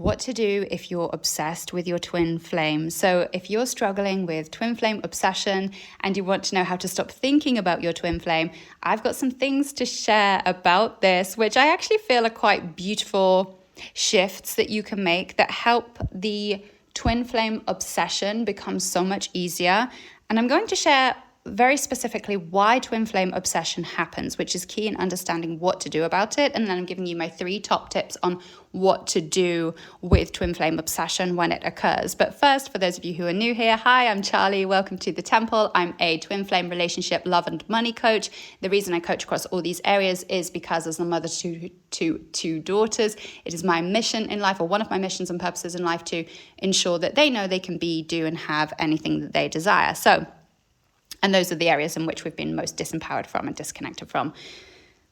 what to do if you're obsessed with your twin flame. So if you're struggling with twin flame obsession and you want to know how to stop thinking about your twin flame, I've got some things to share about this, which I actually feel are quite beautiful shifts that you can make that help the twin flame obsession become so much easier. And I'm going to share very specifically why twin flame obsession happens, which is key in understanding what to do about it. And then I'm giving you my 3 top tips on what to do with twin flame obsession when it occurs. But first, for those of you who are new here, hi, I'm Charlie. Welcome to the temple. I'm a twin flame relationship, love and money coach. The reason I coach across all these areas is because as the mother to two daughters, it is my mission in life, or one of my missions and purposes in life, to ensure that they know they can be, do, and have anything that they desire. And those are the areas in which we've been most disempowered from and disconnected from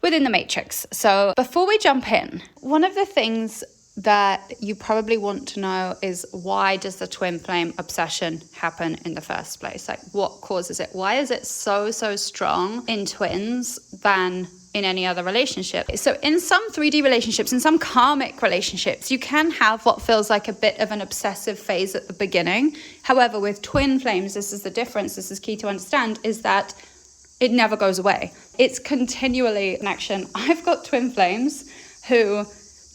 within the matrix. So before we jump in, one of the things that you probably want to know is, why does the twin flame obsession happen in the first place? Like, what causes it? Why is it so strong in twins than in any other relationship? So in some 3D relationships, in some karmic relationships, you can have what feels like a bit of an obsessive phase at the beginning. However, with twin flames, this is the difference, this is key to understand, is that it never goes away. It's continually in action. I've got twin flames who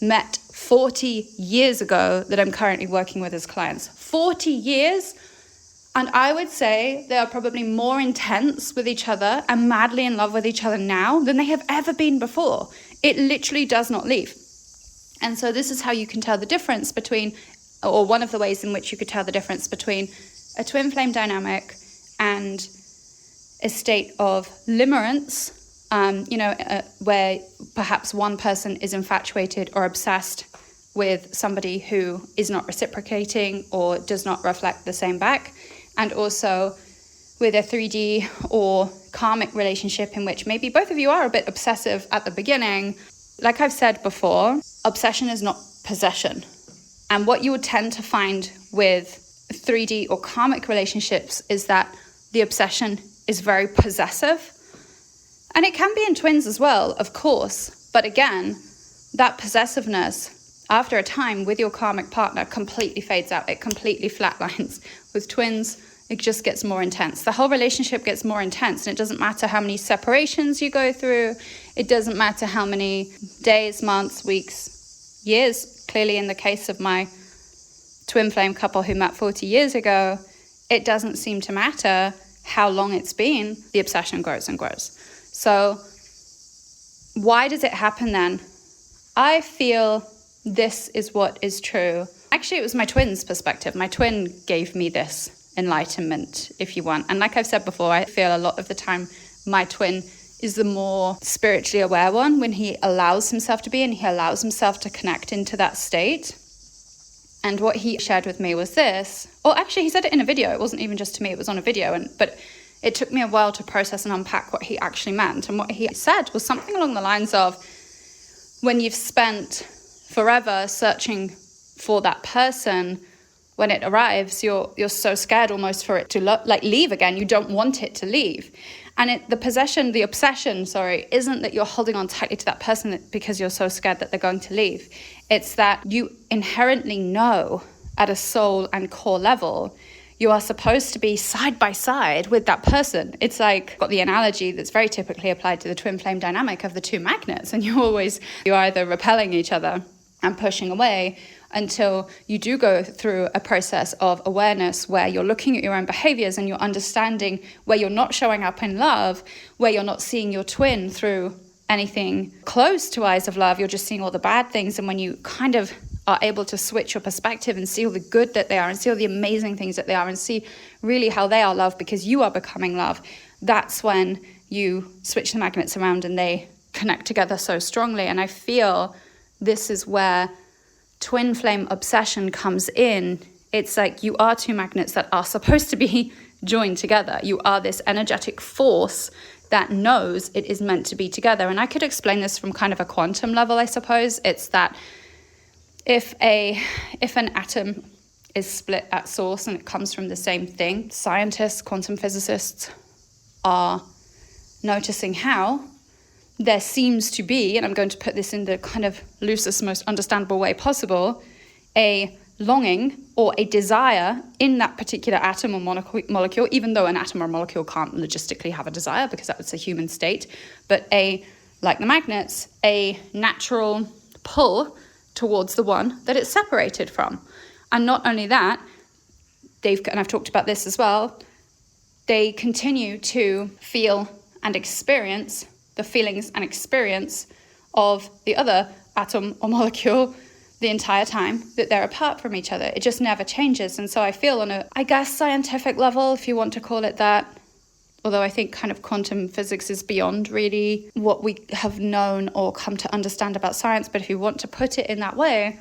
met 40 years ago that I'm currently working with as clients. 40 years. And I would say they are probably more intense with each other and madly in love with each other now than they have ever been before. It literally does not leave. And so this is how you can tell the difference between, or one of the ways in which you could tell the difference between a twin flame dynamic and a state of limerence, where perhaps one person is infatuated or obsessed with somebody who is not reciprocating or does not reflect the same back. And also with a 3D or karmic relationship in which maybe both of you are a bit obsessive at the beginning. Like I've said before, obsession is not possession. And what you would tend to find with 3D or karmic relationships is that the obsession is very possessive. And it can be in twins as well, of course. But again, that possessiveness, after a time with your karmic partner, completely fades out. It completely flatlines. With twins, it just gets more intense. The whole relationship gets more intense, and it doesn't matter how many separations you go through. It doesn't matter how many days, months, weeks, years. Clearly, in the case of my twin flame couple who met 40 years ago, it doesn't seem to matter how long it's been. The obsession grows and grows. So why does it happen then? I feel this is what is true. Actually, it was my twin's perspective. My twin gave me this enlightenment, if you want. And like I've said before, I feel a lot of the time my twin is the more spiritually aware one when he allows himself to be, and he allows himself to connect into that state. And what he shared with me was this. Or actually, he said it in a video. It wasn't even just to me. It was on a video. But it took me a while to process and unpack what he actually meant. And what he said was something along the lines of, when you've spent forever searching for that person, when it arrives, you're so scared almost for it to leave again. You don't want it to leave. And the obsession, isn't that you're holding on tightly to that person because you're so scared that they're going to leave. It's that you inherently know at a soul and core level, you are supposed to be side by side with that person. It's like, got the analogy that's very typically applied to the twin flame dynamic of the 2 magnets. And you're either repelling each other and pushing away until you do go through a process of awareness where you're looking at your own behaviors and you're understanding where you're not showing up in love, where you're not seeing your twin through anything close to eyes of love. You're just seeing all the bad things. And when you kind of are able to switch your perspective and see all the good that they are and see all the amazing things that they are and see really how they are love because you are becoming love, that's when you switch the magnets around and they connect together so strongly. And I feel this is where twin flame obsession comes in. It's like you are 2 magnets that are supposed to be joined together. You are this energetic force that knows it is meant to be together. And I could explain this from kind of a quantum level, I suppose. It's that if an atom is split at source and it comes from the same thing, scientists, quantum physicists are noticing how there seems to be, and I'm going to put this in the kind of loosest, most understandable way possible, a longing or a desire in that particular atom or molecule, even though an atom or molecule can't logistically have a desire because that's a human state, but like the magnets, a natural pull towards the one that it's separated from. And not only that, and I've talked about this as well, they continue to feel and experience the feelings and experience of the other atom or molecule the entire time that they're apart from each other. It just never changes. And so I feel on a, I guess, scientific level, if you want to call it that, although I think kind of quantum physics is beyond really what we have known or come to understand about science, but if you want to put it in that way,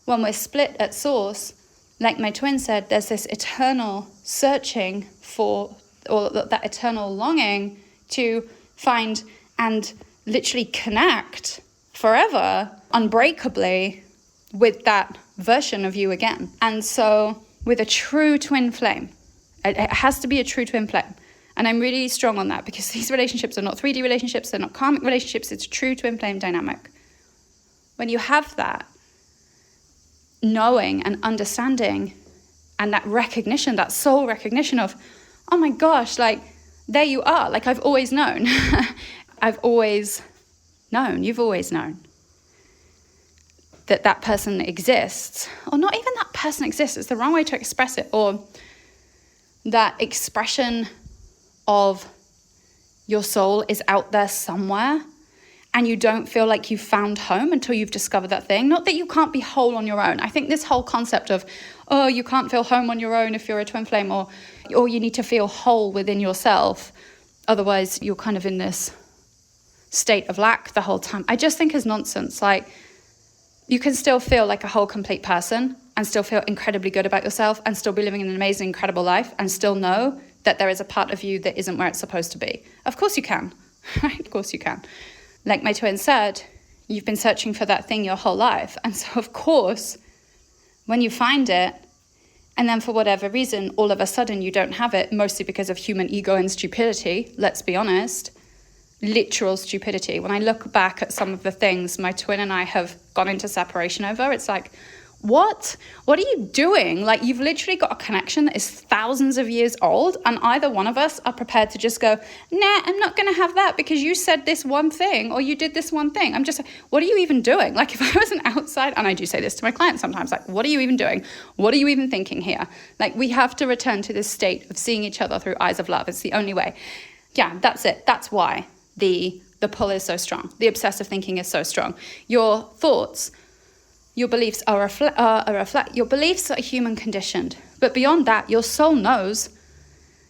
when we're split at source, like my twin said, there's this eternal searching for, or that eternal longing to find and literally connect forever, unbreakably, with that version of you again. And so with a true twin flame, it has to be a true twin flame. And I'm really strong on that because these relationships are not 3D relationships, they're not karmic relationships, it's a true twin flame dynamic. When you have that knowing and understanding and that recognition, that soul recognition of, oh my gosh, like there you are, like I've always known. I've always known, you've always known that person exists, or not even that person exists, it's the wrong way to express it, or that expression of your soul is out there somewhere and you don't feel like you've found home until you've discovered that thing. Not that you can't be whole on your own. I think this whole concept of, oh, you can't feel home on your own if you're a twin flame, or you need to feel whole within yourself, otherwise you're kind of in this state of lack the whole time, I just think is nonsense. Like, you can still feel like a whole complete person and still feel incredibly good about yourself and still be living an amazing, incredible life and still know that there is a part of you that isn't where it's supposed to be. Of course you can, right? Of course you can. Like my twin said, you've been searching for that thing your whole life. And so of course, when you find it, and then for whatever reason, all of a sudden you don't have it, mostly because of human ego and stupidity, let's be honest, literal stupidity. When I look back at some of the things my twin and I have gone into separation over, it's like, what are you doing? Like, you've literally got a connection that is thousands of years old, and either one of us are prepared to just go, nah, I'm not going to have that because you said this one thing or you did this one thing. I'm just, what are you even doing? Like, if I was an outside, and I do say this to my clients sometimes, like, what are you even doing? What are you even thinking here? Like, we have to return to this state of seeing each other through eyes of love. It's the only way. Yeah, that's it. That's why the pull is so strong. The obsessive thinking is so strong. Your thoughts, your beliefs are reflect. Your beliefs are human conditioned. But beyond that, your soul knows.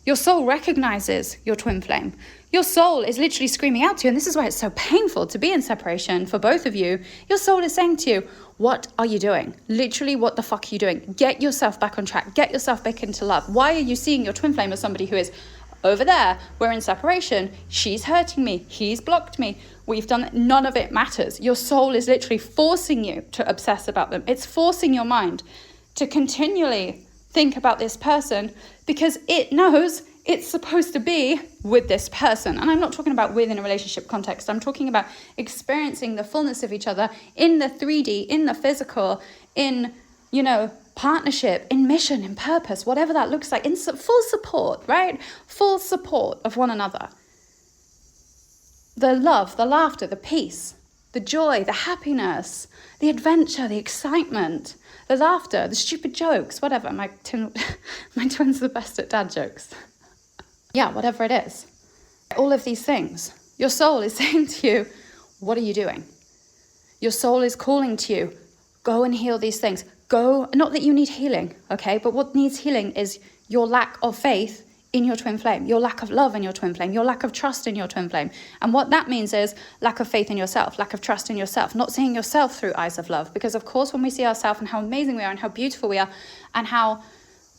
Your soul recognizes your twin flame. Your soul is literally screaming out to you. And this is why it's so painful to be in separation for both of you. Your soul is saying to you, what are you doing? Literally, what the fuck are you doing? Get yourself back on track. Get yourself back into love. Why are you seeing your twin flame as somebody who is over there? We're in separation. She's hurting me. He's blocked me. We've done it. None of it matters. Your soul is literally forcing you to obsess about them. It's forcing your mind to continually think about this person because it knows it's supposed to be with this person. And I'm not talking about within a relationship context. I'm talking about experiencing the fullness of each other in the 3D, in the physical, in, partnership, in mission, in purpose, whatever that looks like, in full support, right? Full support of one another. The love, the laughter, the peace, the joy, the happiness, the adventure, the excitement, the laughter, the stupid jokes, whatever. My twin's the best at dad jokes. Yeah, whatever it is. All of these things. Your soul is saying to you, what are you doing? Your soul is calling to you, go and heal these things. Go, not that you need healing, okay? But what needs healing is your lack of faith in your twin flame, your lack of love in your twin flame, your lack of trust in your twin flame. And what that means is lack of faith in yourself, lack of trust in yourself, not seeing yourself through eyes of love. Because of course, when we see ourselves and how amazing we are and how beautiful we are and how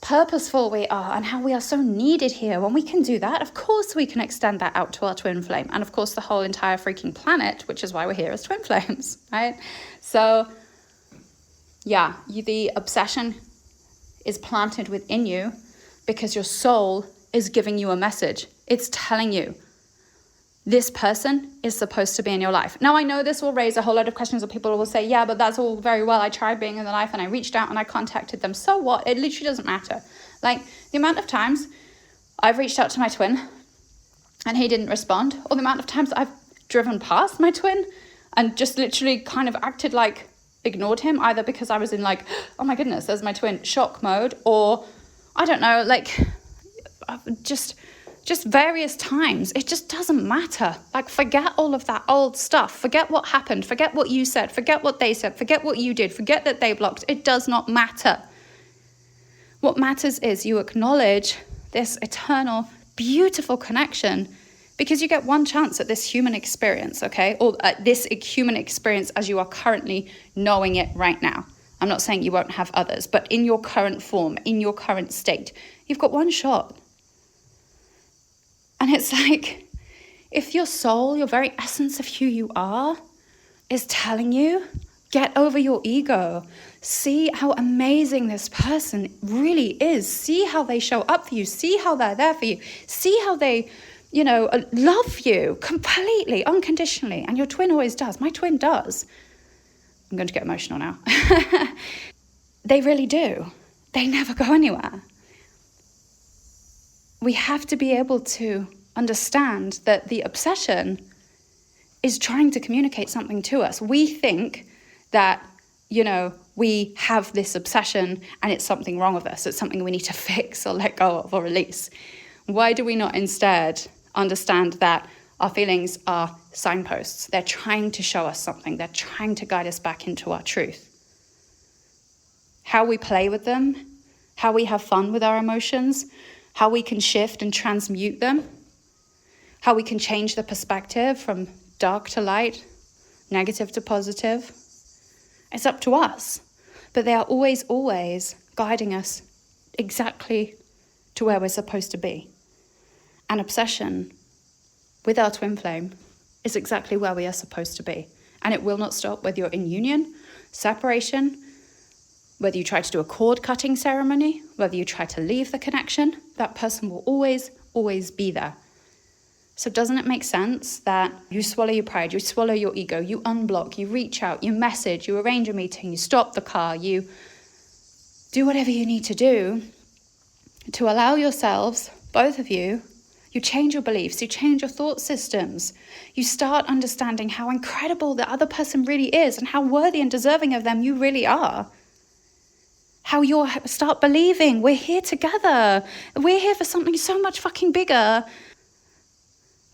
purposeful we are and how we are so needed here, when we can do that, of course we can extend that out to our twin flame. And of course, the whole entire freaking planet, which is why we're here as twin flames, right? So yeah, the obsession is planted within you because your soul is giving you a message. It's telling you, this person is supposed to be in your life. Now, I know this will raise a whole lot of questions where people will say, yeah, but that's all very well. I tried being in their life and I reached out and I contacted them. So what? It literally doesn't matter. Like, the amount of times I've reached out to my twin and he didn't respond, or the amount of times I've driven past my twin and just literally kind of acted like ignored him, either because I was in like, oh my goodness, there's my twin, shock mode, or I don't know, like just various times. It just doesn't matter. Like, forget all of that old stuff. Forget what happened. Forget what you said. Forget what they said. Forget what you did. Forget that they blocked. It does not matter. What matters is you acknowledge this eternal, beautiful connection, because you get one chance at this human experience, okay? Or at this human experience as you are currently knowing it right now. I'm not saying you won't have others, but in your current form, in your current state, you've got one shot. And it's like, if your soul, your very essence of who you are, is telling you, get over your ego. See how amazing this person really is. See how they show up for you. See how they're there for you. See how they, love you completely, unconditionally. And your twin always does. My twin does. I'm going to get emotional now. They really do. They never go anywhere. We have to be able to understand that the obsession is trying to communicate something to us. We think that, we have this obsession and it's something wrong with us. It's something we need to fix or let go of or release. Why do we not instead understand that our feelings are signposts? They're trying to show us something. They're trying to guide us back into our truth. How we play with them, how we have fun with our emotions, how we can shift and transmute them, how we can change the perspective from dark to light, negative to positive. It's up to us. But they are always, always guiding us exactly to where we're supposed to be. An obsession with our twin flame is exactly where we are supposed to be. And it will not stop whether you're in union, separation, whether you try to do a cord cutting ceremony, whether you try to leave the connection, that person will always, always be there. So doesn't it make sense that you swallow your pride, you swallow your ego, you unblock, you reach out, you message, you arrange a meeting, you stop the car, you do whatever you need to do to allow yourselves, both of you change your beliefs, you change your thought systems, you start understanding how incredible the other person really is and how worthy and deserving of them you really are. How you'll start believing we're here together, we're here for something so much fucking bigger.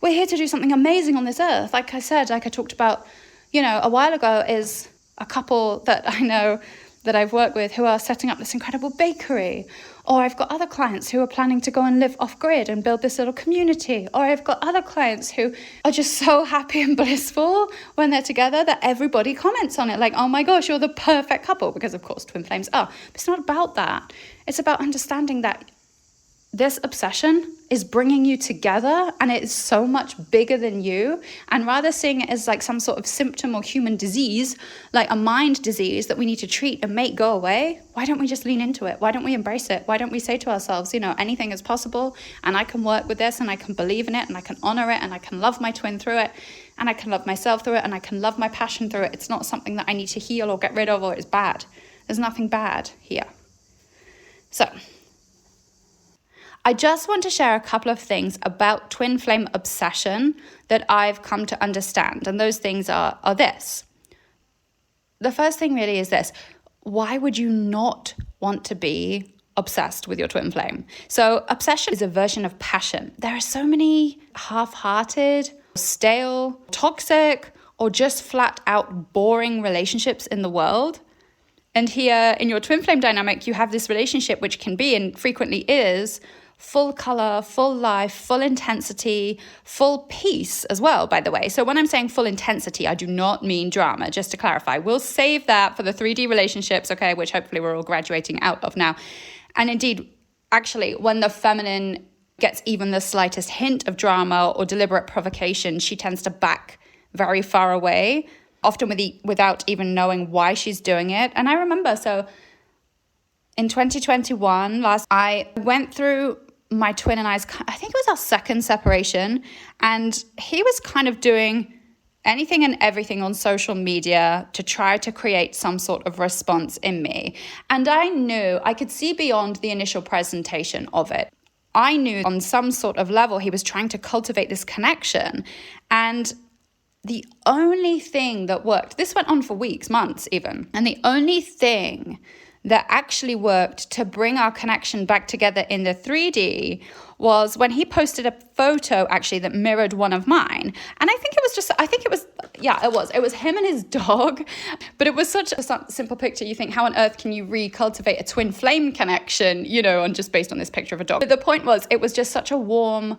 We're here to do something amazing on this earth. Like I said, like I talked about, a while ago, is a couple that I know that I've worked with who are setting up this incredible bakery. Or I've got other clients who are planning to go and live off grid and build this little community. Or I've got other clients who are just so happy and blissful when they're together that everybody comments on it. Like, oh my gosh, you're the perfect couple. Because of course, twin flames are. But it's not about that. It's about understanding that this obsession is bringing you together and it is so much bigger than you. And rather seeing it as like some sort of symptom or human disease, like a mind disease that we need to treat and make go away, why don't we just lean into it? Why don't we embrace it? Why don't we say to ourselves, anything is possible and I can work with this and I can believe in it and I can honor it and I can love my twin through it and I can love myself through it and I can love my passion through it. It's not something that I need to heal or get rid of or it's bad. There's nothing bad here. So I just want to share a couple of things about twin flame obsession that I've come to understand. And those things are this. The first thing really is this. Why would you not want to be obsessed with your twin flame? So obsession is a version of passion. There are so many half-hearted, stale, toxic, or just flat out boring relationships in the world. And here in your twin flame dynamic, you have this relationship which can be and frequently is full color, full life, full intensity, full peace as well, by the way. So when I'm saying full intensity, I do not mean drama, just to clarify. We'll save that for the 3D relationships, okay, which hopefully we're all graduating out of now. And indeed, actually, when the feminine gets even the slightest hint of drama or deliberate provocation, she tends to back very far away, often without even knowing why she's doing it. And I remember, so in 2021, I went through my twin and I's, I think it was our second separation, and he was kind of doing anything and everything on social media to try to create some sort of response in me. And I knew I could see beyond the initial presentation of it. I knew on some sort of level he was trying to cultivate this connection. And the only thing that worked, this went on for weeks, months even, and the only thing that actually worked to bring our connection back together in the 3D was when he posted a photo actually that mirrored one of mine. And it was him and his dog, but it was such a simple picture. You think, how on earth can you recultivate a twin flame connection, on just based on this picture of a dog? But the point was, it was just such the warm,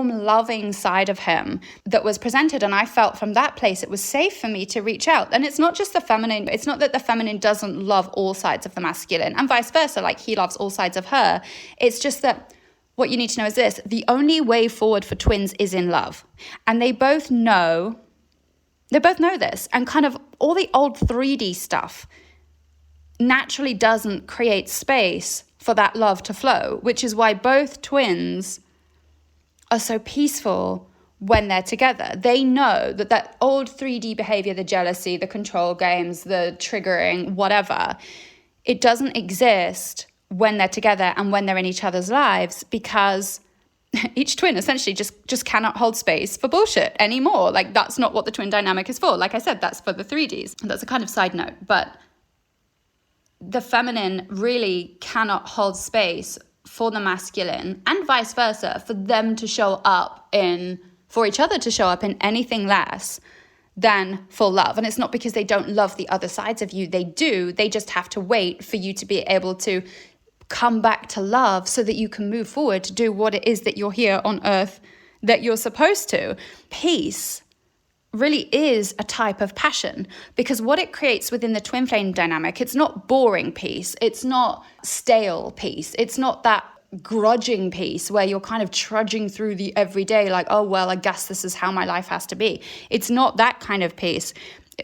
loving side of him that was presented. And I felt from that place, it was safe for me to reach out. And it's not just the feminine. It's not that the feminine doesn't love all sides of the masculine and vice versa. Like he loves all sides of her. It's just that what you need to know is this: the only way forward for twins is in love. And they both know this, and kind of all the old 3D stuff naturally doesn't create space for that love to flow, which is why both twins are so peaceful when they're together. They know that old 3D behavior, the jealousy, the control games, the triggering, whatever, it doesn't exist when they're together and when they're in each other's lives, because each twin essentially just cannot hold space for bullshit anymore. Like, that's not what the twin dynamic is for. Like I said, that's for the 3Ds. That's a kind of side note, but the feminine really cannot hold space for the masculine and vice versa, for them to show up for each other to show up in anything less than full love. And it's not because they don't love the other sides of you. They do. They just have to wait for you to be able to come back to love so that you can move forward to do what it is that you're here on earth that you're supposed to. Peace really is a type of passion, because what it creates within the twin flame dynamic, it's not boring peace, it's not stale peace, it's not that grudging peace where you're kind of trudging through the everyday like, oh, well, I guess this is how my life has to be. It's not that kind of peace.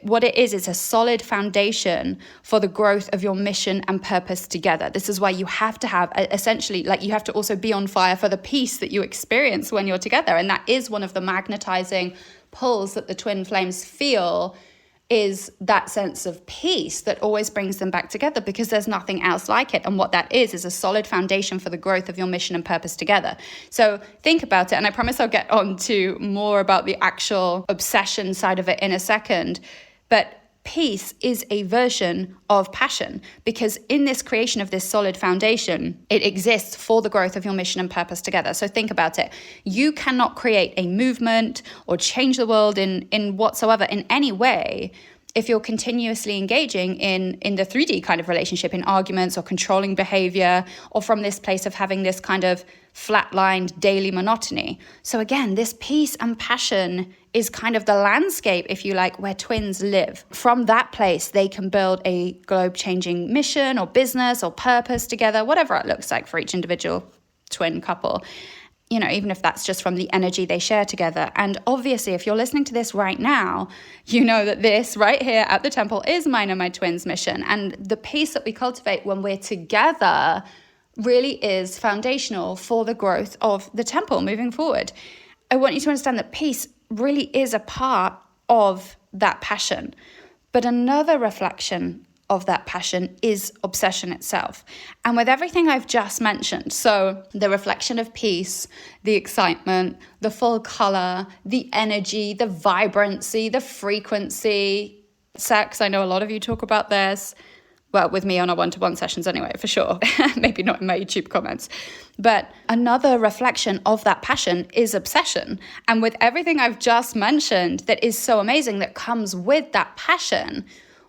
What it is a solid foundation for the growth of your mission and purpose together. This is why you have to have, essentially, like, you have to also be on fire for the peace that you experience when you're together. And that is one of the magnetizing pulls that the twin flames feel, is that sense of peace that always brings them back together, because there's nothing else like it. And what that is a solid foundation for the growth of your mission and purpose together. So think about it. And I promise I'll get on to more about the actual obsession side of it in a second. But peace is a version of passion, because in this creation of this solid foundation, it exists for the growth of your mission and purpose together. So think about it. You cannot create a movement or change the world in whatsoever, in any way, if you're continuously engaging in the 3D kind of relationship, in arguments or controlling behavior, or from this place of having this kind of flatlined daily monotony. So again, this peace and passion is kind of the landscape, if you like, where twins live. From that place, they can build a globe-changing mission or business or purpose together, whatever it looks like for each individual twin couple. Even if that's just from the energy they share together. And obviously, if you're listening to this right now, you know that this right here at the temple is mine and my twins' mission. And the peace that we cultivate when we're together really is foundational for the growth of the temple moving forward. I want you to understand that peace really is a part of that passion. But another reflection of that passion is obsession itself. And with everything I've just mentioned, so the reflection of peace, the excitement, the full color, the energy, the vibrancy, the frequency, sex, I know a lot of you talk about this, well, with me on our one-to-one sessions anyway, for sure. Maybe not in my YouTube comments. But another reflection of that passion is obsession. And with everything I've just mentioned that is so amazing that comes with that passion,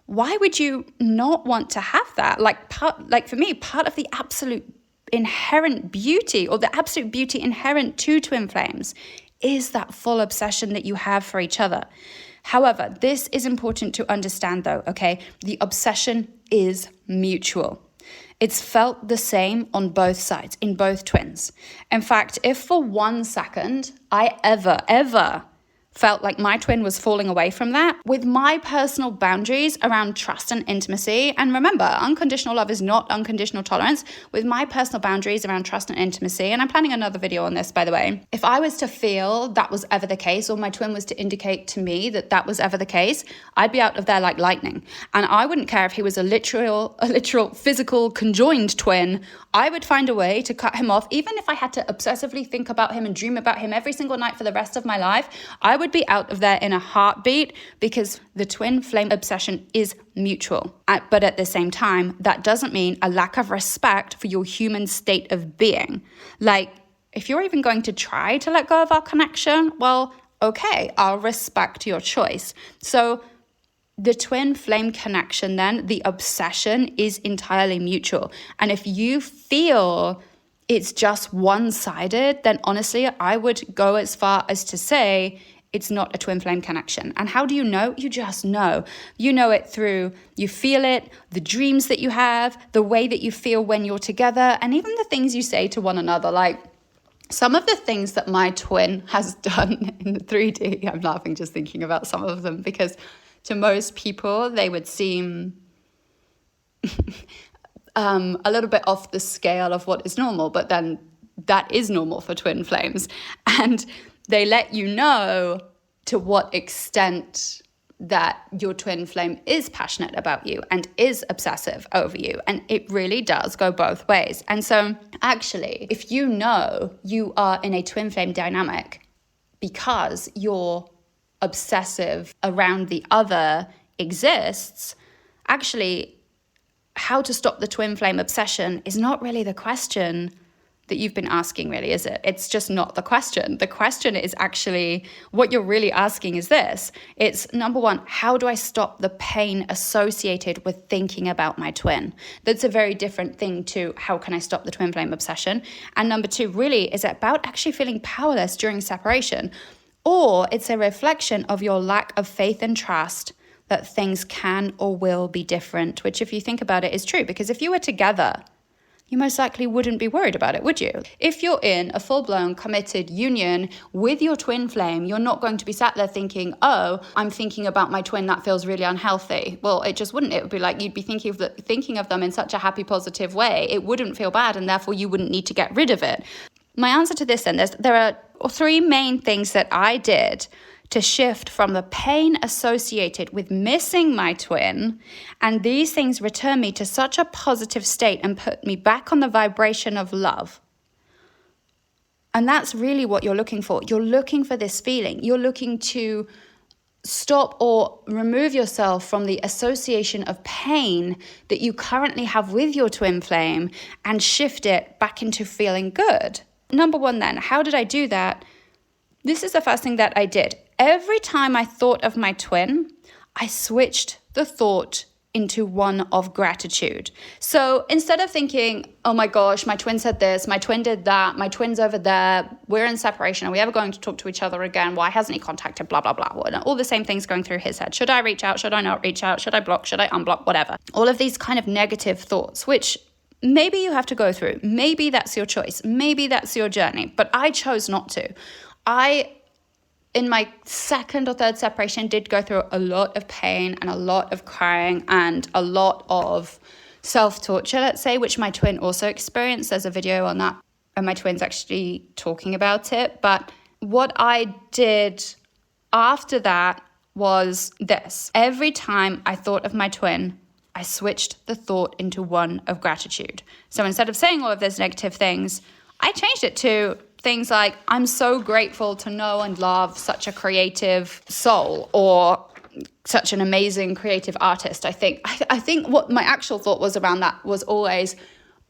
why would you not want to have that? Like for me, part of the absolute inherent beauty, or the absolute beauty inherent to twin flames, is that full obsession that you have for each other. However, this is important to understand though, okay? The obsession is mutual. It's felt the same on both sides, in both twins. In fact, if for 1 second I ever felt like my twin was falling away from that. With my personal boundaries around trust and intimacy, and remember, unconditional love is not unconditional tolerance. With my personal boundaries around trust and intimacy, and I'm planning another video on this, by the way, if I was to feel that was ever the case, or my twin was to indicate to me that that was ever the case, I'd be out of there like lightning. And I wouldn't care if he was a literal physical conjoined twin. I would find a way to cut him off. Even if I had to obsessively think about him and dream about him every single night for the rest of my life, I would be out of there in a heartbeat, because the twin flame obsession is mutual. But at the same time, that doesn't mean a lack of respect for your human state of being. Like, if you're even going to try to let go of our connection, well, okay, I'll respect your choice. So the twin flame connection, then, the obsession is entirely mutual. And if you feel it's just one-sided, then honestly, I would go as far as to say it's not a twin flame connection. And how do you know? You just know. You know it through, you feel it, the dreams that you have, the way that you feel when you're together, and even the things you say to one another. Like, some of the things that my twin has done in the 3D, I'm laughing just thinking about some of them, because to most people, they would seem a little bit off the scale of what is normal, but then that is normal for twin flames. And they let you know to what extent that your twin flame is passionate about you and is obsessive over you. And it really does go both ways. And so actually, if you know you are in a twin flame dynamic because you're obsessive around the other exists, actually, how to stop the twin flame obsession is not really the question that you've been asking, really, is it? It's just not the question. The question is actually, what you're really asking is this. It's, number one, how do I stop the pain associated with thinking about my twin? That's a very different thing to how can I stop the twin flame obsession? And number two, really, is it about actually feeling powerless during separation? Or it's a reflection of your lack of faith and trust that things can or will be different, which, if you think about it, is true. Because if you were together, you most likely wouldn't be worried about it, would you? If you're in a full-blown committed union with your twin flame, you're not going to be sat there thinking, oh, I'm thinking about my twin, that feels really unhealthy. Well, it just wouldn't. It would be like you'd be thinking of them in such a happy, positive way. It wouldn't feel bad, and therefore you wouldn't need to get rid of it. My answer to this, then, there are three main things that I did to shift from the pain associated with missing my twin, and these things return me to such a positive state and put me back on the vibration of love. And that's really what you're looking for. You're looking for this feeling. You're looking to stop or remove yourself from the association of pain that you currently have with your twin flame and shift it back into feeling good. Number one, then, how did I do that? This is the first thing that I did. Every time I thought of my twin, I switched the thought into one of gratitude. So instead of thinking, oh my gosh, my twin said this, my twin did that, my twin's over there, we're in separation, are we ever going to talk to each other again? Why hasn't he contacted, blah, blah, blah. All the same things going through his head. Should I reach out? Should I not reach out? Should I block? Should I unblock? Whatever. All of these kind of negative thoughts, which maybe you have to go through. Maybe that's your choice. Maybe that's your journey. But I chose not to. In my second or third separation, did go through a lot of pain and a lot of crying and a lot of self-torture, let's say, which my twin also experienced. There's a video on that, and my twin's actually talking about it. But what I did after that was this. Every time I thought of my twin, I switched the thought into one of gratitude. So instead of saying all of those negative things, I changed it to things like, I'm so grateful to know and love such a creative soul, or such an amazing creative artist. I think what my actual thought was around that was always,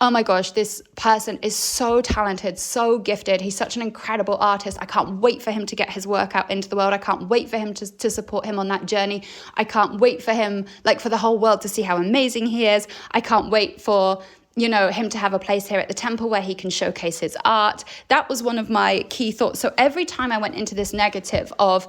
oh my gosh, this person is so talented, so gifted. He's such an incredible artist. I can't wait for him to get his work out into the world. I can't wait for him to support him on that journey. I can't wait for him, for the whole world to see how amazing he is. I can't wait for him to have a place here at the temple where he can showcase his art. That was one of my key thoughts. So every time I went into this negative of,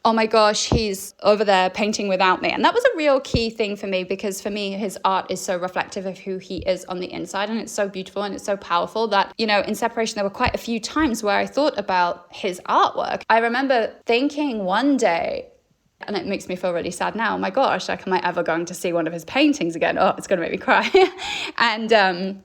oh my gosh, he's over there painting without me. And that was a real key thing for me, because for me, his art is so reflective of who he is on the inside. And it's so beautiful and it's so powerful that, you know, in separation, there were quite a few times where I thought about his artwork. I remember thinking one day, and it makes me feel really sad now, oh my gosh, like, am I ever going to see one of his paintings again? Oh, it's going to make me cry. And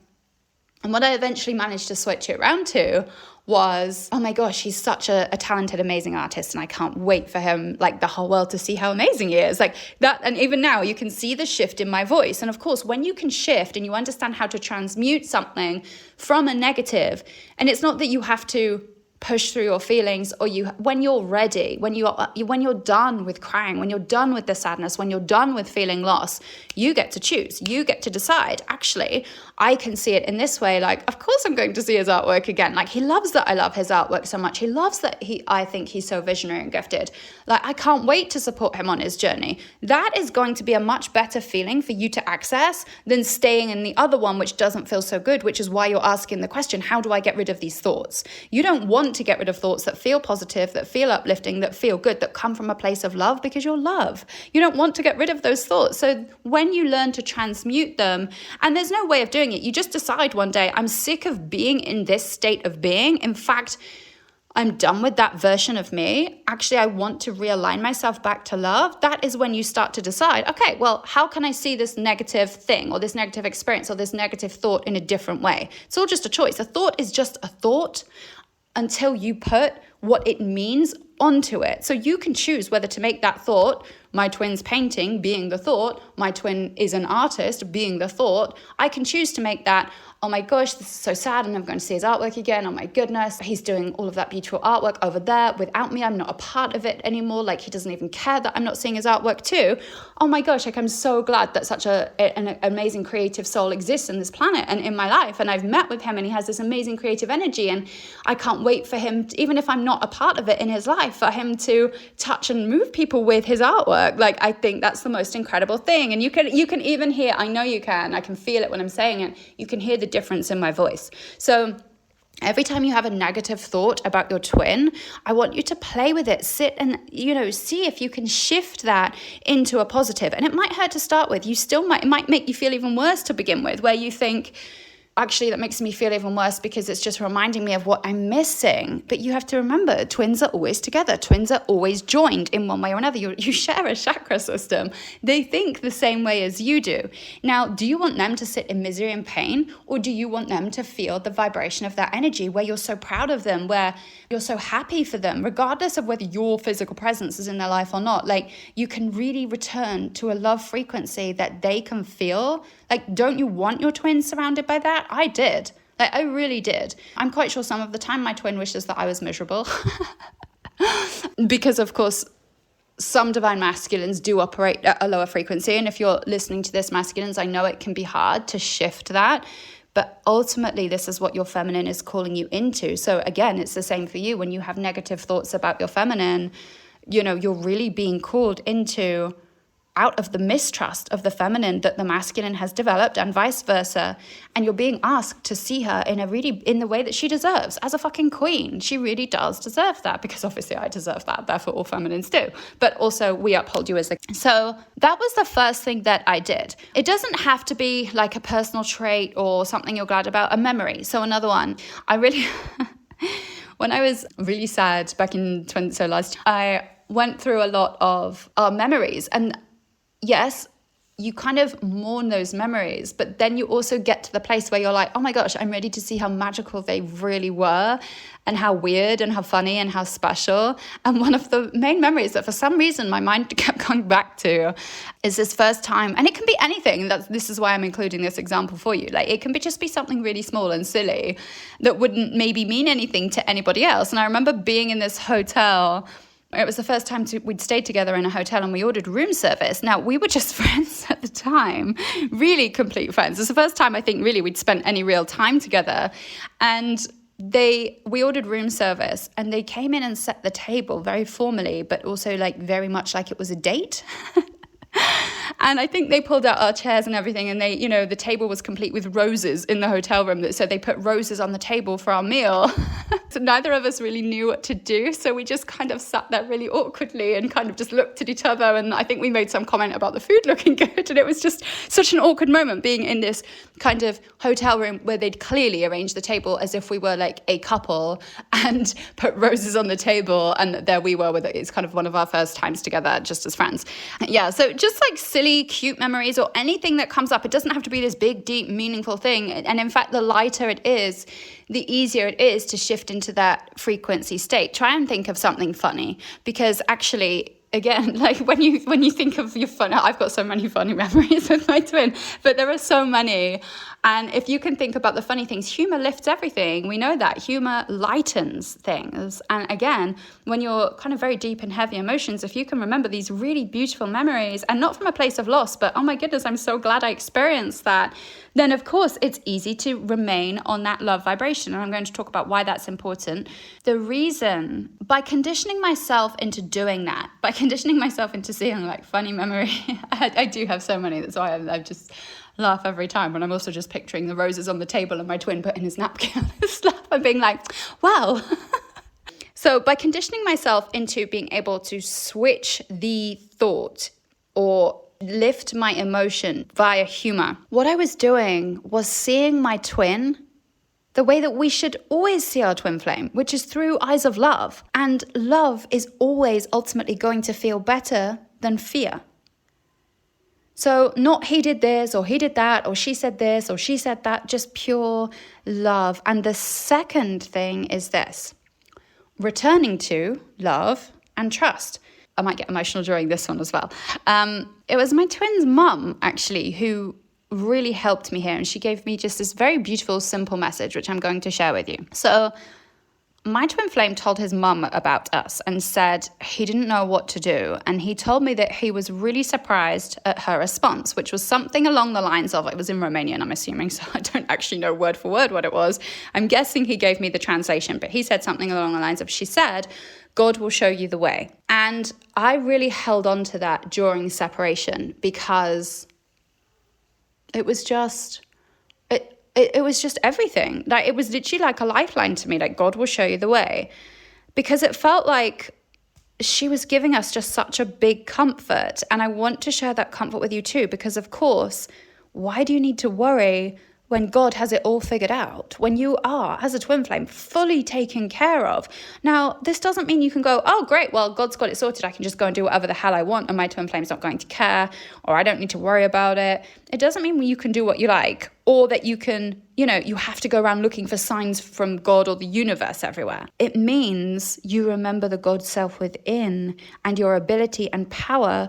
what I eventually managed to switch it around to was, oh my gosh, he's such a talented, amazing artist, and I can't wait for him, like, the whole world to see how amazing he is. Like that, and even now you can see the shift in my voice. And of course, when you can shift and you understand how to transmute something from a negative, and it's not that you have to push through your feelings, or when you're ready, when you're done with crying, when you're done with the sadness, when you're done with feeling loss, you get to choose. You get to decide, actually, I can see it in this way. Like, of course I'm going to see his artwork again. Like, he loves that I love his artwork so much. He loves that I think he's so visionary and gifted. Like, I can't wait to support him on his journey. That is going to be a much better feeling for you to access than staying in the other one, which doesn't feel so good, which is why you're asking the question, how do I get rid of these thoughts? You don't want to get rid of thoughts that feel positive, that feel uplifting, that feel good, that come from a place of love, because you're love. You don't want to get rid of those thoughts. So when you learn to transmute them, and there's no way of doing it, you just decide one day, I'm sick of being in this state of being. In fact, I'm done with that version of me. Actually, I want to realign myself back to love. That is when you start to decide, okay, well, how can I see this negative thing or this negative experience or this negative thought in a different way? It's all just a choice. A thought is just a thought until you put what it means onto it. So you can choose whether to make that thought, my twin's painting being the thought, my twin is an artist being the thought. I can choose to make that, oh my gosh, this is so sad and I'm going to see his artwork again. Oh my goodness, he's doing all of that beautiful artwork over there without me. I'm not a part of it anymore. Like, he doesn't even care that I'm not seeing his artwork too. Oh my gosh, like, I'm so glad that such an amazing creative soul exists in this planet and in my life. And I've met with him and he has this amazing creative energy. And I can't wait for him, even if I'm not a part of it in his life, for him to touch and move people with his artwork. Like, I think that's the most incredible thing. And you can even hear, I know you can, I can feel it when I'm saying it. You can hear the difference in my voice. So every time you have a negative thought about your twin, I want you to play with it, sit and, see if you can shift that into a positive. And it might hurt to start with. It might make you feel even worse to begin with, where you think, actually, that makes me feel even worse because it's just reminding me of what I'm missing. But you have to remember, twins are always together. Twins are always joined in one way or another. You share a chakra system. They think the same way as you do. Now, do you want them to sit in misery and pain? Or do you want them to feel the vibration of that energy where you're so proud of them, where you're so happy for them, regardless of whether your physical presence is in their life or not? Like, you can really return to a love frequency that they can feel. Like, don't you want your twin surrounded by that? I did. Like, I really did. I'm quite sure some of the time my twin wishes that I was miserable. Because, of course, some divine masculines do operate at a lower frequency. And if you're listening to this, masculines, I know it can be hard to shift that. But ultimately, this is what your feminine is calling you into. So again, it's the same for you. When you have negative thoughts about your feminine, you're really being called into out of the mistrust of the feminine that the masculine has developed, and vice versa. And you're being asked to see her in the way that she deserves, as a fucking queen. She really does deserve that, because obviously I deserve that, therefore all feminines do. But also we uphold you as a... So that was the first thing that I did. It doesn't have to be like a personal trait or something you're glad about, a memory. So another one, when I was really sad back in last year, I went through a lot of memories. And yes, you kind of mourn those memories, but then you also get to the place where you're like, oh my gosh, I'm ready to see how magical they really were and how weird and how funny and how special. And one of the main memories that for some reason my mind kept coming back to is this first time, and it can be anything. This is why I'm including this example for you. Like, it can just be something really small and silly that wouldn't maybe mean anything to anybody else. And I remember being in this hotel. It was the first time we'd stayed together in a hotel, and we ordered room service. Now, we were just friends at the time, really complete friends. It's the first time I think really we'd spent any real time together. And we ordered room service, and they came in and set the table very formally, but also like very much like it was a date. And I think they pulled out our chairs and everything, and they, the table was complete with roses in the hotel room. So they put roses on the table for our meal. So neither of us really knew what to do. So we just kind of sat there really awkwardly and kind of just looked at each other. And I think we made some comment about the food looking good. And it was just such an awkward moment being in this kind of hotel room where they'd clearly arranged the table as if we were like a couple and put roses on the table. And there we were with it. It's kind of one of our first times together just as friends. Yeah. So just like silly, cute memories or anything that comes up, it doesn't have to be this big, deep, meaningful thing. And in fact, the lighter it is, the easier it is to shift into that frequency state. Try and think of something funny, because actually, again, like when you think of your fun, I've got so many funny memories with my twin, but there are so many. And if you can think about the funny things, humor lifts everything. We know that humor lightens things. And again, when you're kind of very deep in heavy emotions, if you can remember these really beautiful memories, and not from a place of loss, but oh my goodness, I'm so glad I experienced that, then of course it's easy to remain on that love vibration. And I'm going to talk about why that's important. The reason, by conditioning myself into doing that, by conditioning myself into seeing like funny memory, I do have so many, that's why I just laugh every time when I'm also just picturing the roses on the table and my twin putting his napkin on his lap and being like, wow. So by conditioning myself into being able to switch the thought or lift my emotion via humor, what I was doing was seeing my twin the way that we should always see our twin flame, which is through eyes of love. And love is always ultimately going to feel better than fear. So not he did this or he did that or she said this or she said that, just pure love. And the second thing is this: returning to love and trust. I might get emotional during this one as well. It was my twin's mum, actually, who really helped me here. And she gave me just this very beautiful, simple message, which I'm going to share with you. So my twin flame told his mum about us and said he didn't know what to do. And he told me that he was really surprised at her response, which was something along the lines of, it was in Romanian, I'm assuming, so I don't actually know word for word what it was. I'm guessing he gave me the translation, but he said something along the lines of, she said, God will show you the way. And I really held on to that during separation, because it was just... It was just everything. Like, it was literally like a lifeline to me, like God will show you the way. Because it felt like she was giving us just such a big comfort. And I want to share that comfort with you too, because of course, why do you need to worry when God has it all figured out, when you are, as a twin flame, fully taken care of? Now, this doesn't mean you can go, oh, great, well, God's got it sorted. I can just go and do whatever the hell I want and my twin flame's not going to care, or I don't need to worry about it. It doesn't mean you can do what you like, or that you can, you have to go around looking for signs from God or the universe everywhere. It means you remember the God self within and your ability and power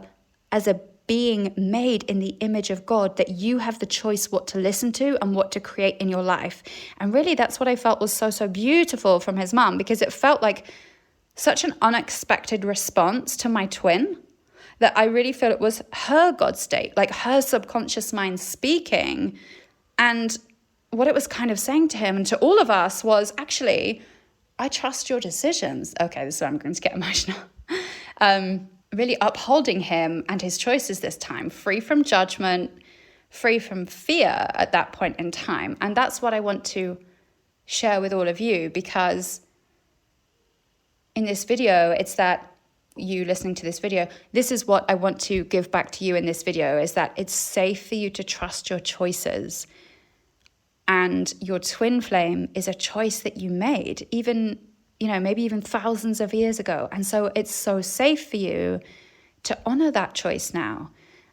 as a being made in the image of God, that you have the choice what to listen to and what to create in your life. And really, that's what I felt was so, so beautiful from his mum, because it felt like such an unexpected response to my twin, that I really feel it was her God state, like her subconscious mind speaking. And what it was kind of saying to him and to all of us was, actually, I trust your decisions. Okay, this is where I'm going to get emotional. Really upholding him and his choices this time, free from judgment, free from fear at that point in time. And that's what I want to share with all of you, because in this video, it's that you listening to this video, this is what I want to give back to you in this video, is that it's safe for you to trust your choices. And your twin flame is a choice that you made, even maybe even thousands of years ago. And so it's so safe for you to honor that choice now,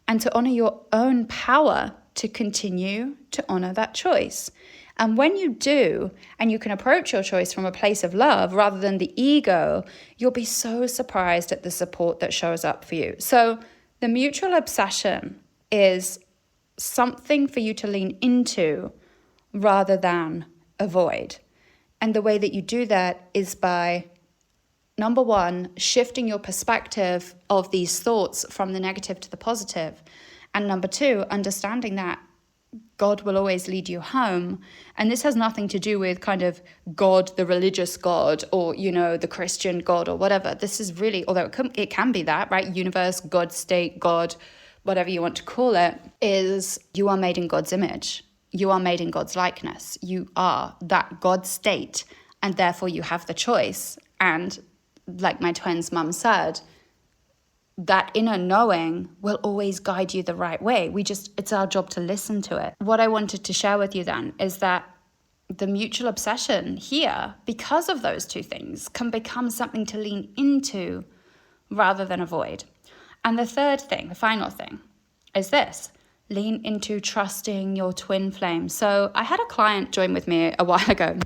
and to honor your own power to continue to honor that choice. And when you do, and you can approach your choice from a place of love rather than the ego, you'll be so surprised at the support that shows up for you. So the mutual obsession is something for you to lean into rather than avoid. And the way that you do that is by, number one, shifting your perspective of these thoughts from the negative to the positive. And number two, understanding that God will always lead you home. And this has nothing to do with kind of God, the religious God, or, the Christian God or whatever. This is really, although it can be that, right? Universe, God, state, God, whatever you want to call it, is you are made in God's image. You are made in God's likeness. You are that God state, and therefore you have the choice. And like my twin's mum said, that inner knowing will always guide you the right way. It's our job to listen to it. What I wanted to share with you then is that the mutual obsession here, because of those two things, can become something to lean into rather than avoid. And the third thing, the final thing, is this: lean into trusting your twin flame. So I had a client join with me a while ago,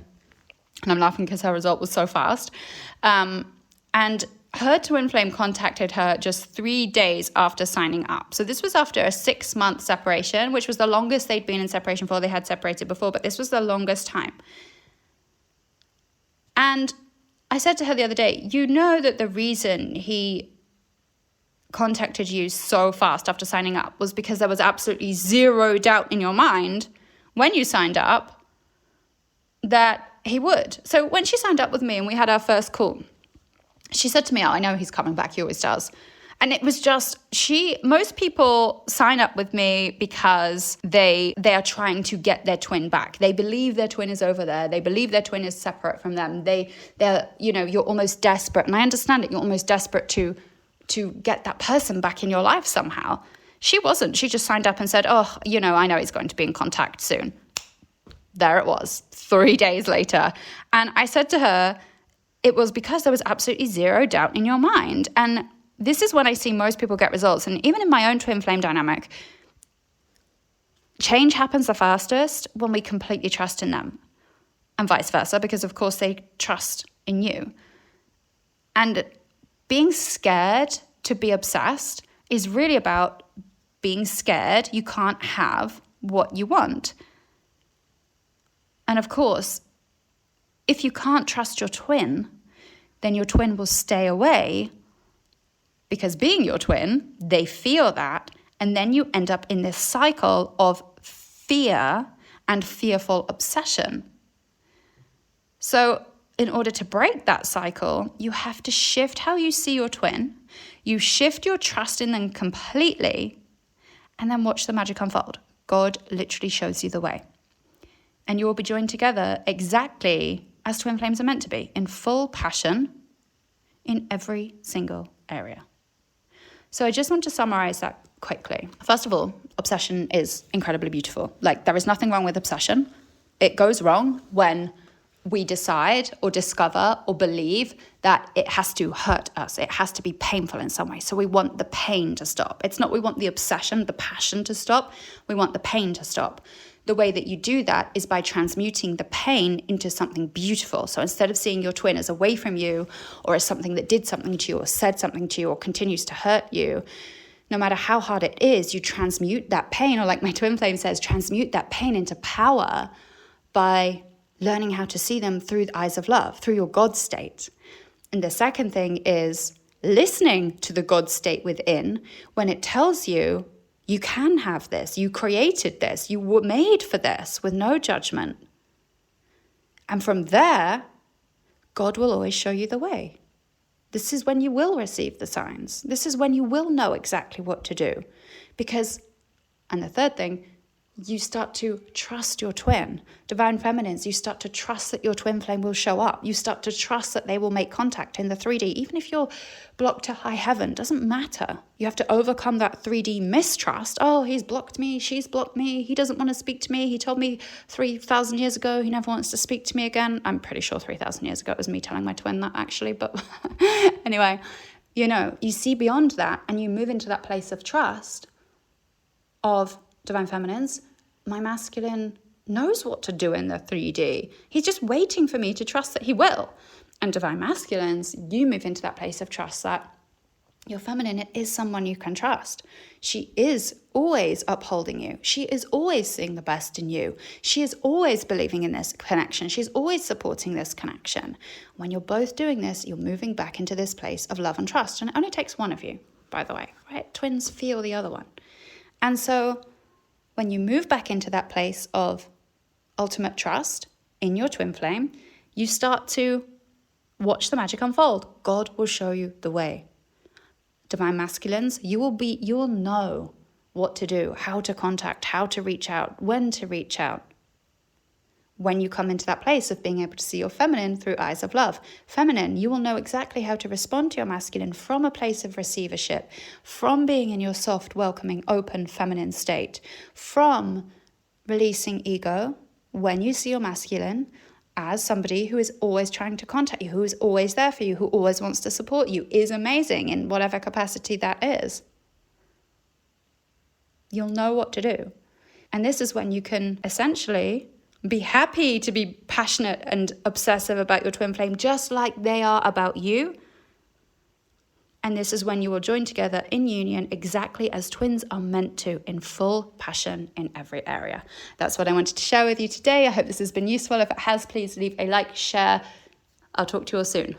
and I'm laughing because her result was so fast. And her twin flame contacted her just 3 days after signing up. So this was after a 6-month separation, which was the longest they'd been in separation for. They had separated before, but this was the longest time. And I said to her the other day, you know that the reason he contacted you so fast after signing up was because there was absolutely zero doubt in your mind when you signed up that he would. So when she signed up with me and we had our first call, she said to me, oh, I know he's coming back. He always does. And it was just, most people sign up with me because they are trying to get their twin back. They believe their twin is over there. They believe their twin is separate from them. They're, you're almost desperate. And I understand it. You're almost desperate to get that person back in your life somehow. She wasn't. She just signed up and said, oh, I know he's going to be in contact soon. There it was, 3 days later. And I said to her, it was because there was absolutely zero doubt in your mind. And this is when I see most people get results. And even in my own twin flame dynamic, change happens the fastest when we completely trust in them, and vice versa, because of course they trust in you. And being scared to be obsessed is really about being scared you can't have what you want. And of course, if you can't trust your twin, then your twin will stay away, because being your twin, they feel that, and then you end up in this cycle of fear and fearful obsession. So in order to break that cycle, you have to shift how you see your twin, you shift your trust in them completely, and then watch the magic unfold. God literally shows you the way. And you will be joined together exactly as twin flames are meant to be, in full passion in every single area. So I just want to summarize that quickly. First of all, obsession is incredibly beautiful. There is nothing wrong with obsession. It goes wrong when we decide or discover or believe that it has to hurt us. It has to be painful in some way. So we want the pain to stop. It's not we want the obsession, the passion to stop. We want the pain to stop. The way that you do that is by transmuting the pain into something beautiful. So instead of seeing your twin as away from you, or as something that did something to you or said something to you or continues to hurt you, no matter how hard it is, you transmute that pain, or like my twin flame says, transmute that pain into power by learning how to see them through the eyes of love, through your God state. And the second thing is listening to the God state within when it tells you, you can have this, you created this, you were made for this, with no judgment. And from there, God will always show you the way. This is when you will receive the signs. This is when you will know exactly what to do. Because, and the third thing, you start to trust your twin. Divine feminines, you start to trust that your twin flame will show up. You start to trust that they will make contact in the 3D. Even if you're blocked to high heaven, doesn't matter. You have to overcome that 3D mistrust. Oh, he's blocked me, she's blocked me, he doesn't want to speak to me. He told me 3,000 years ago he never wants to speak to me again. I'm pretty sure 3,000 years ago it was me telling my twin that, actually. But anyway, you see beyond that and you move into that place of trust of divine feminines. My masculine knows what to do in the 3D. He's just waiting for me to trust that he will. And divine masculines, you move into that place of trust that your feminine is someone you can trust. She is always upholding you. She is always seeing the best in you. She is always believing in this connection. She's always supporting this connection. When you're both doing this, you're moving back into this place of love and trust. And it only takes one of you, by the way, right? Twins feel the other one. And so when you move back into that place of ultimate trust in your twin flame, you start to watch the magic unfold. God will show you the way. Divine masculines, you will know what to do, how to contact, how to reach out, when to reach out. When you come into that place of being able to see your feminine through eyes of love. Feminine, you will know exactly how to respond to your masculine from a place of receivership, from being in your soft, welcoming, open, feminine state, from releasing ego when you see your masculine as somebody who is always trying to contact you, who is always there for you, who always wants to support you, is amazing in whatever capacity that is. You'll know what to do. And this is when you can essentially be happy to be passionate and obsessive about your twin flame, just like they are about you. And this is when you will join together in union exactly as twins are meant to, in full passion in every area. That's what I wanted to share with you today. I hope this has been useful. If it has, please leave a like, share. I'll talk to you all soon.